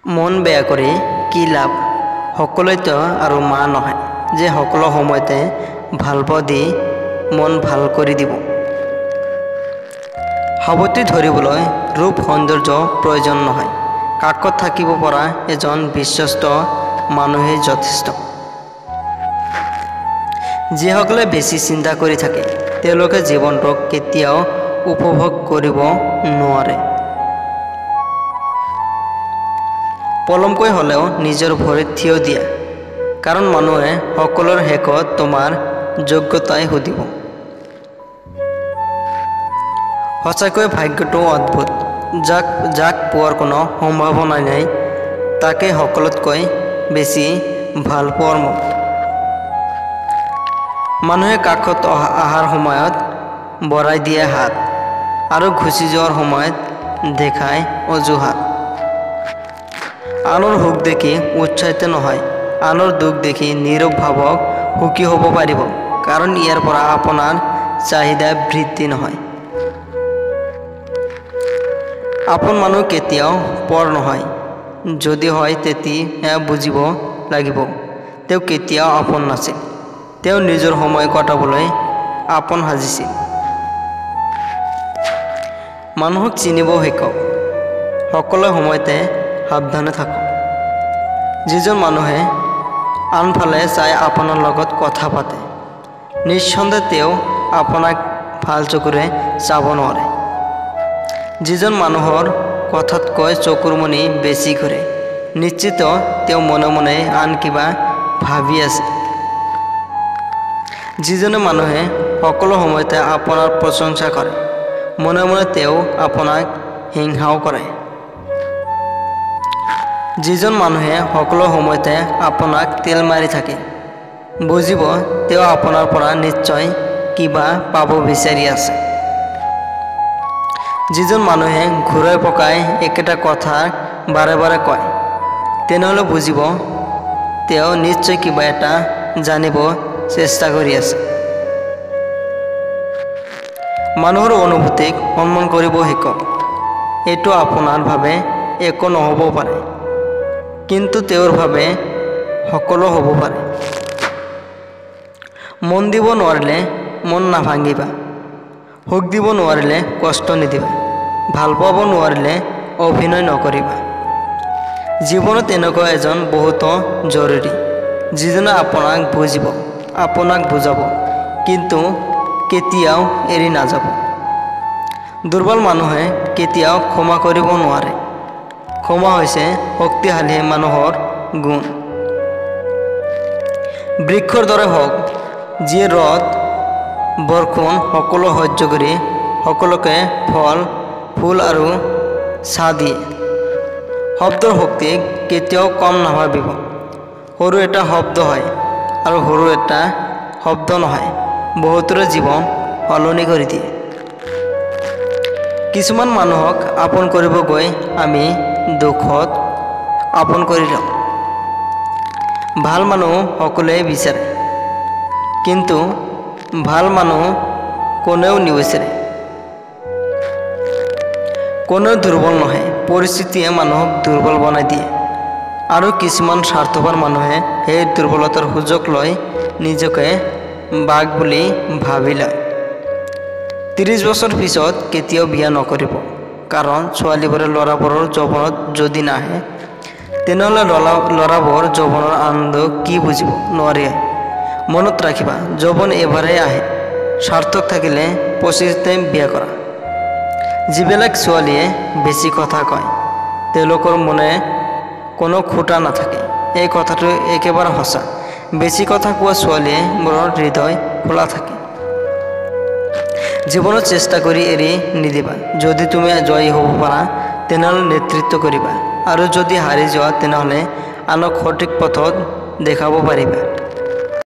মন বেয়া কৰি কি লাভ? সকলোতো আৰু মা নহয় যে সকলো সময়তে ভালপোৱা দি মন ভাল কৰি দিব। সাৱটি ধৰিবলৈ ৰূপ সৌন্দৰ্য প্ৰয়োজন নহয়, কাষত থাকিব পৰা এজন বিশ্বস্ত মানুহেই যথেষ্ট। যিসকলে বেছি চিন্তা কৰি থাকে তেওঁলোকে জীৱনটোক কেতিয়াও উপভোগ কৰিব নোৱাৰে। পলমকৈ হ'লেও নিজৰ ভৰিত থিয় দিয়া, কাৰণ মানুহে সকলোৰ শেষত তোমাৰ যোগ্যতাই সুধিব। সঁচাকৈ ভাগ্যটো অদ্ভুত, যাক পোৱাৰ কোনো সম্ভাৱনা নাই তাকে সকলোতকৈ বেছি ভাল পোৱাৰ মন। মানুহে কাষত অহাৰ সময়ত বঢ়াই দিয়ে হাত আৰু গুচি যোৱাৰ সময়ত দেখায় অজুহাত। আনৰ সুখ দেখি উৎসাহিত নহয়, আনৰ দুখ দেখি নীৰৱ ভাৱক সুখী হ'ব পাৰিব, কাৰণ ইয়াৰ পৰা আপোনাৰ চাহিদা বৃদ্ধি নহয়। আপোন মানুহ কেতিয়াও পৰ নহয়, যদি হয় তেতিয়া বুজিব লাগিব তেওঁ কেতিয়াও আপোন নাছিল, তেওঁ নিজৰ সময় কটাবলৈ আপোন সাজিছিল। মানুহক চিনিব শিকক, সকলো সময়তে সাৱধানে থাকক। যিজন মানুহে আনফালে চাই আপোনাৰ লগত কথা পাতে নিঃসন্দেহে তেওঁ আপোনাক ভাল চকুৰে চাব নোৱাৰে। যিজন মানুহৰ কথাতকৈ চকুৰ মণি বেছি ঘূৰে নিশ্চিত তেওঁ মনে মনে আন কিবা ভাবি আছে। যিজনে মানুহে সকলো সময়তে আপোনাৰ প্ৰশংসা কৰে মনে মনে তেওঁ আপোনাক হিংসাও কৰে। যিজন মানুহে সকলো সময়তে আপোনাক তেল মাৰি থাকে বুজিব তেওঁ আপোনাৰ পৰা নিশ্চয় কিবা পাব বিচাৰি আছে। যিজন মানুহে ঘূৰাই পকাই একেটা কথা বাৰে বাৰে কয় তেনেহ'লে বুজিব তেওঁ নিশ্চয় কিবা এটা জানিব চেষ্টা কৰি আছে। মানুহৰ অনুভূতিক সন্মান কৰিব শিকক। এইটো আপোনাৰ ভাৱে একো নহ'ব পাৰে, কিন্তু তেওঁৰ ভাৱে সকলো হ'ব পাৰে। মন দিব নোৱাৰিলে মন নাভাঙিবা, সুখ দিব নোৱাৰিলে কষ্ট নিদিবা, ভাল পাব নোৱাৰিলে অভিনয় নকৰিবা। জীৱনত এনেকুৱা এজন বহুতো জৰুৰী যিজনে আপোনাক বুজিব, আপোনাক বুজাব, কিন্তু কেতিয়াও এৰি নাযাব। দুৰ্বল মানুহে কেতিয়াও ক্ষমা কৰিব নোৱাৰে, ক্ষমা হৈছে শক্তিশালী মানুহৰ গুণ। বৃক্ষৰ দৰে হওক যিয়ে ৰ'দ বৰষুণ সকলো সহ্য কৰি সকলোকে ফল ফুল আৰু ছাঁ দিয়ে। শব্দৰ শক্তি কেতিয়াও কম নাভাবিব, সৰু এটা শব্দ হয় আৰু সৰু এটা শব্দ নহয় বহুতৰে জীৱন সলনি কৰি দিয়ে। কিছুমান মানুহক আপোন কৰিব গৈ আমি দুখত আপোন কৰি লওঁ। ভাল মানুহ সকলোৱে বিচাৰে, কিন্তু ভাল মানুহ কোনেও নিবিচাৰে। কোনেও দুৰ্বল নহয়, পৰিস্থিতিয়ে মানুহক দুৰ্বল বনাই দিয়ে আৰু কিছুমান স্বাৰ্থপৰ মানুহে সেই দুৰ্বলতাৰ সুযোগ লৈ নিজকে বাঘ বুলি ভাবি লয়। 30 বছৰ পিছত কেতিয়াও বিয়া নকৰিব, কাৰণ ছোৱালীবোৰে ল'ৰাবোৰৰ যৌৱনত যদি নাহে তেনেহ'লে ল'ৰাবোৰ যৌৱনৰ আনন্দ কি বুজিব নোৱাৰে। মনত ৰাখিবা যৌৱন এবাৰেই আহে, সাৰ্থক থাকিলে 25তে বিয়া কৰা। যিবিলাক ছোৱালীয়ে বেছি কথা কয় তেওঁলোকৰ মনে কোনো খুঁটা নাথাকে, এই কথাটো একেবাৰে সঁচা। বেছি কথা কোৱা ছোৱালীয়ে মোৰৰ হৃদয় খোলা থাকে। জীৱনত চেষ্টা কৰি এৰি নিদিবা। যদি তুমি জয়ী হ'ব পাৰা তেনেহ'লে নেতৃত্ব কৰিবা, আৰু যদি হাৰি যোৱা তেনেহ'লে আনক সঠিক পথত দেখাব পাৰিবা।